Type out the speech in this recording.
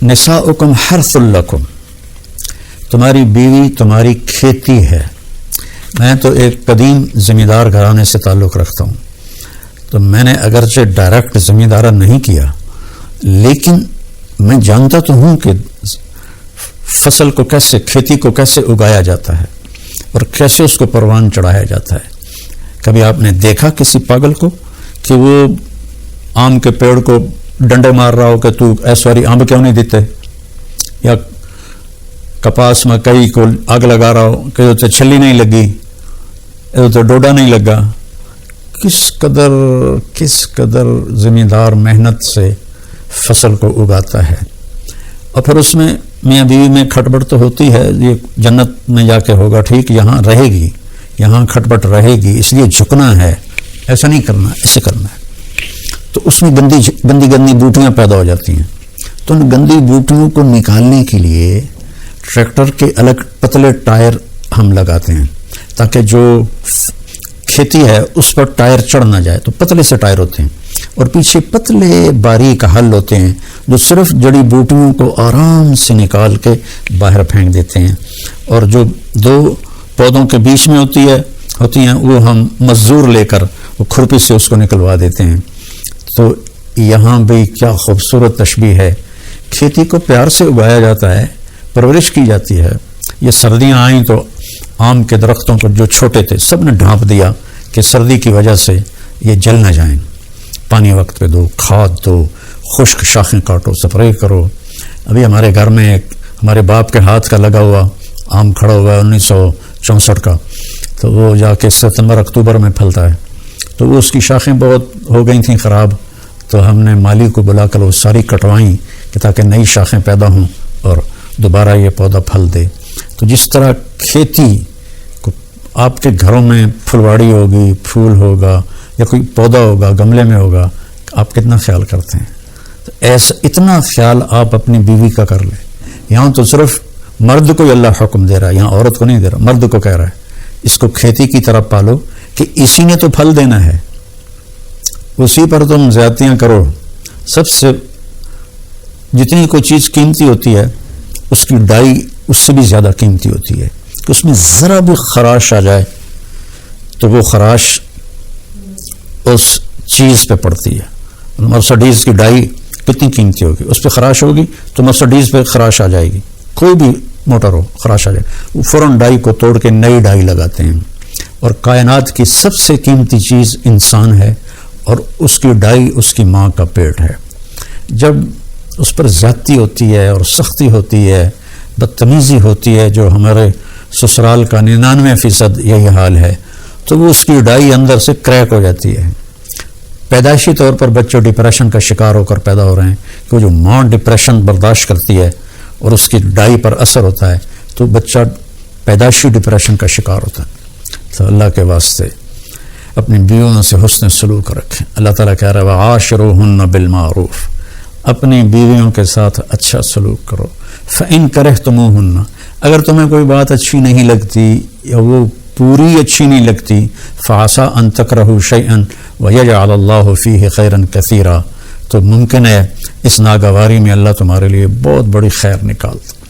نساؤکم حرث لکم، تمہاری بیوی تمہاری کھیتی ہے۔ میں تو ایک قدیم زمیندار گھرانے سے تعلق رکھتا ہوں، تو میں نے اگرچہ ڈائریکٹ زمیندارہ نہیں کیا، لیکن میں جانتا تو ہوں کہ فصل کو کیسے، کھیتی کو کیسے اگایا جاتا ہے اور کیسے اس کو پروان چڑھایا جاتا ہے۔ کبھی آپ نے دیکھا کسی پاگل کو کہ وہ آم کے پیڑ کو ڈنڈے مار رہا ہو کہ تو ایسواری آم کیوں نہیں دیتے، یا کپاس مکئی کو آگ لگا رہا ہو کہ تو چھلی نہیں لگی، تو ڈوڈا نہیں لگا؟ کس قدر زمیندار محنت سے فصل کو اگاتا ہے، اور پھر اس میں میاں بیوی میں کھٹبٹ تو ہوتی ہے، یہ جنت میں جا کے ہوگا ٹھیک، یہاں رہے گی، یہاں کھٹبٹ رہے گی، اس لیے جھکنا ہے، ایسا نہیں کرنا، ایسے کرنا ہے۔ تو اس میں گندی بوٹیاں پیدا ہو جاتی ہیں، تو ان گندی بوٹیوں کو نکالنے کے لیے ٹریکٹر کے الگ پتلے ٹائر ہم لگاتے ہیں تاکہ جو کھیتی ہے اس پر ٹائر چڑھ نہ جائے، تو پتلے سے ٹائر ہوتے ہیں، اور پیچھے پتلے باریک حل ہوتے ہیں جو صرف جڑی بوٹیوں کو آرام سے نکال کے باہر پھینک دیتے ہیں، اور جو دو پودوں کے بیچ میں ہوتی ہیں وہ ہم مزدور لے کر وہ کھرپی سے اس کو نکلوا دیتے ہیں۔ تو یہاں بھی کیا خوبصورت تشبیہ ہے، کھیتی کو پیار سے اگایا جاتا ہے، پرورش کی جاتی ہے۔ یہ سردیاں آئیں تو آم کے درختوں کو جو چھوٹے تھے سب نے ڈھانپ دیا کہ سردی کی وجہ سے یہ جل نہ جائیں، پانی وقت پہ دو، کھاد دو، خشک شاخیں کاٹو، سپرے کرو۔ ابھی ہمارے گھر میں ایک ہمارے باپ کے ہاتھ کا لگا ہوا آم کھڑا ہوا ہے 1964 کا، تو وہ جا کے ستمبر اکتوبر میں پھلتا ہے، تو وہ اس کی شاخیں بہت ہو گئی تھیں خراب، تو ہم نے مالی کو بلا کر وہ ساری کٹوائیں کہ تاکہ نئی شاخیں پیدا ہوں اور دوبارہ یہ پودا پھل دے۔ تو جس طرح کھیتی کو آپ کے گھروں میں پھلواڑی ہوگی، پھول ہوگا یا کوئی پودا ہوگا گملے میں ہوگا، آپ کتنا خیال کرتے ہیں؟ تو ایسا اتنا خیال آپ اپنی بیوی کا کر لیں۔ یہاں تو صرف مرد کو اللہ حکم دے رہا ہے، یہاں عورت کو نہیں دے رہا، مرد کو کہہ رہا ہے اس کو کھیتی کی طرف پالو کہ اسی نے تو پھل دینا ہے، اسی پر تم زیادتیاں کرو۔ سب سے جتنی کوئی چیز قیمتی ہوتی ہے اس کی ڈائی اس سے بھی زیادہ قیمتی ہوتی ہے، کہ اس میں ذرا بھی خراش آ جائے تو وہ خراش اس چیز پہ پڑتی ہے۔ مرسڈیز کی ڈائی کتنی قیمتی ہوگی، اس پہ خراش ہوگی تو مرسڈیز پہ خراش آ جائے گی، کوئی بھی موٹر ہو خراش آ جائے، وہ فوراً ڈائی کو توڑ کے نئی ڈائی لگاتے ہیں۔ اور کائنات کی سب سے قیمتی چیز انسان ہے، اور اس کی ڈائی اس کی ماں کا پیٹ ہے۔ جب اس پر زیادتی ہوتی ہے اور سختی ہوتی ہے، بدتمیزی ہوتی ہے، جو ہمارے سسرال کا 99% یہی حال ہے، تو وہ اس کی ڈائی اندر سے کریک ہو جاتی ہے۔ پیدائشی طور پر بچے ڈپریشن کا شکار ہو کر پیدا ہو رہے ہیں، کہ جو ماں ڈپریشن برداشت کرتی ہے اور اس کی ڈائی پر اثر ہوتا ہے تو بچہ پیدائشی ڈپریشن کا شکار ہوتا ہے۔ تو اللہ کے واسطے اپنی بیویوں سے حسن سلوک رکھیں۔ اللہ تعالیٰ کہہ رہا ہے وَعَاشِرُوهُنَّ بِالْمَعْرُوفِ، اپنی بیویوں کے ساتھ اچھا سلوک کرو۔ فَإِن كَرِهْتُمُوهُنَّ، اگر تمہیں کوئی بات اچھی نہیں لگتی یا وہ پوری اچھی نہیں لگتی، فَعَسَىٰ أَن تَكْرَهُوا شَيْئًا وَيَجْعَلَ اللَّهُ فِيهِ خَيْرًا كَثِيرًا، تو ممکن ہے اس ناگواری میں اللہ تمہارے لیے بہت بڑی خیر نکال دے۔